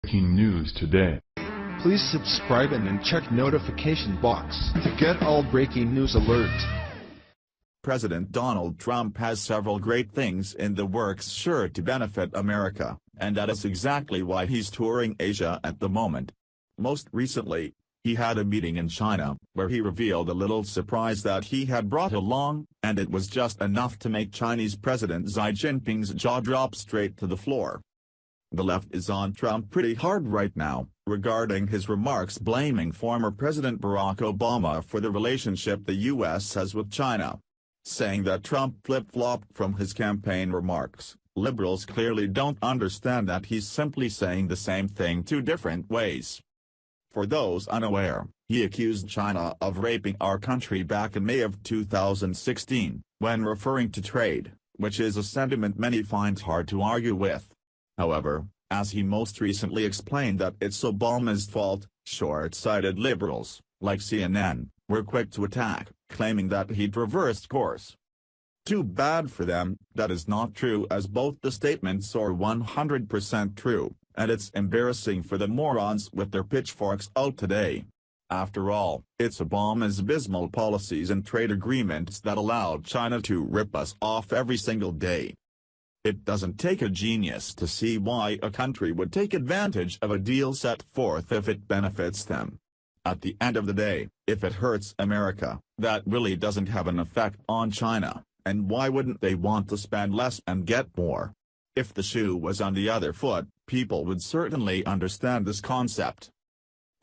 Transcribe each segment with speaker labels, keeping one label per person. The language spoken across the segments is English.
Speaker 1: Breaking news today.
Speaker 2: Please subscribe and then check notification box to get all breaking news alerts.
Speaker 3: President Donald Trump has several great things in the works sure to benefit America, and that is exactly why he's touring Asia at the moment. Most recently, he had a meeting in China, where he revealed a little surprise that he had brought along, and it was just enough to make Chinese President Xi Jinping's jaw drop straight to the floor. The left is on Trump pretty hard right now, regarding his remarks blaming former President Barack Obama for the relationship the U.S. has with China. Saying that Trump flip-flopped from his campaign remarks, liberals clearly don't understand that he's simply saying the same thing two different ways. For those unaware, he accused China of raping our country back in May of 2016, when referring to trade, which is a sentiment many find hard to argue with. However, as he most recently explained that it's Obama's fault, short-sighted liberals, like CNN, were quick to attack, claiming that he'd reversed course. Too bad for them, that is not true, as both the statements are 100% true, and it's embarrassing for the morons with their pitchforks out today. After all, it's Obama's abysmal policies and trade agreements that allowed China to rip us off every single day. It doesn't take a genius to see why a country would take advantage of a deal set forth if it benefits them. At the end of the day, if it hurts America, that really doesn't have an effect on China, and why wouldn't they want to spend less and get more? If the shoe was on the other foot, people would certainly understand this concept.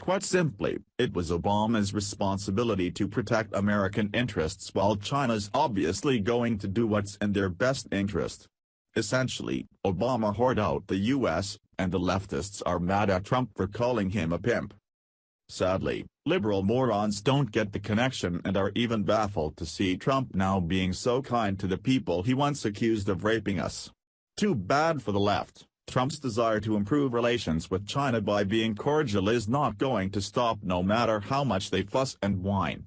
Speaker 3: Quite simply, it was Obama's responsibility to protect American interests while China's obviously going to do what's in their best interest. Essentially, Obama hoarded out the U.S., and the leftists are mad at Trump for calling him a pimp. Sadly, liberal morons don't get the connection and are even baffled to see Trump now being so kind to the people he once accused of raping us. Too bad for the left. Trump's desire to improve relations with China by being cordial is not going to stop no matter how much they fuss and whine.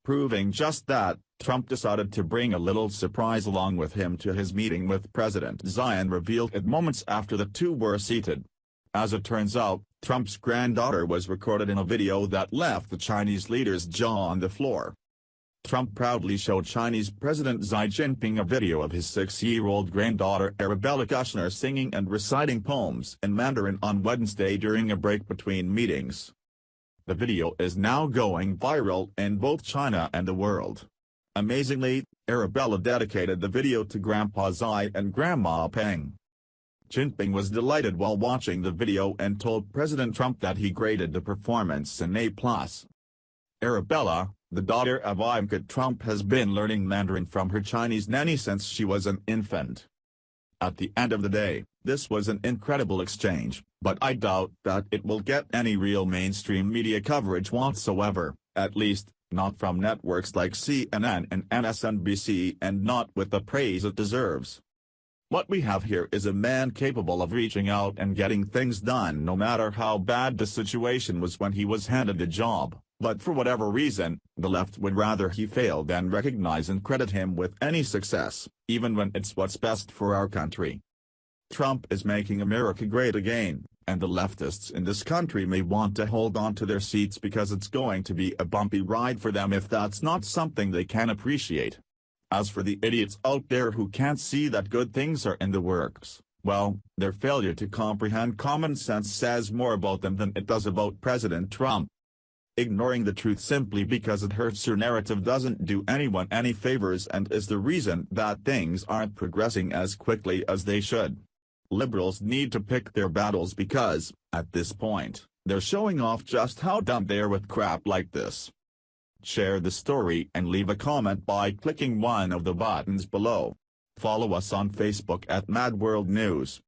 Speaker 3: Proving just that, Trump decided to bring a little surprise along with him to his meeting with President Xi and revealed it moments after the two were seated. As it turns out, Trump's granddaughter was recorded in a video that left the Chinese leader's jaw on the floor. Trump proudly showed Chinese President Xi Jinping a video of his 6-year-old granddaughter Arabella Kushner singing and reciting poems in Mandarin on Wednesday during a break between meetings. The video is now going viral in both China and the world. Amazingly, Arabella dedicated the video to Grandpa Xi and Grandma Peng. Jinping was delighted while watching the video and told President Trump that he graded the performance an A+. Arabella, the daughter of Ivanka Trump, has been learning Mandarin from her Chinese nanny since she was an infant. At the end of the day, this was an incredible exchange, but I doubt that it will get any real mainstream media coverage whatsoever, at least, not from networks like CNN and MSNBC, and not with the praise it deserves. What we have here is a man capable of reaching out and getting things done no matter how bad the situation was when he was handed the job, but for whatever reason, the left would rather he fail than recognize and credit him with any success, even when it's what's best for our country. Trump is making America great again, and the leftists in this country may want to hold on to their seats because it's going to be a bumpy ride for them if that's not something they can appreciate. As for the idiots out there who can't see that good things are in the works, well, their failure to comprehend common sense says more about them than it does about President Trump. Ignoring the truth simply because it hurts your narrative doesn't do anyone any favors and is the reason that things aren't progressing as quickly as they should. Liberals need to pick their battles because, at this point, they're showing off just how dumb they are with crap like this. Share the story and leave a comment by clicking one of the buttons below. Follow us on Facebook at Mad World News.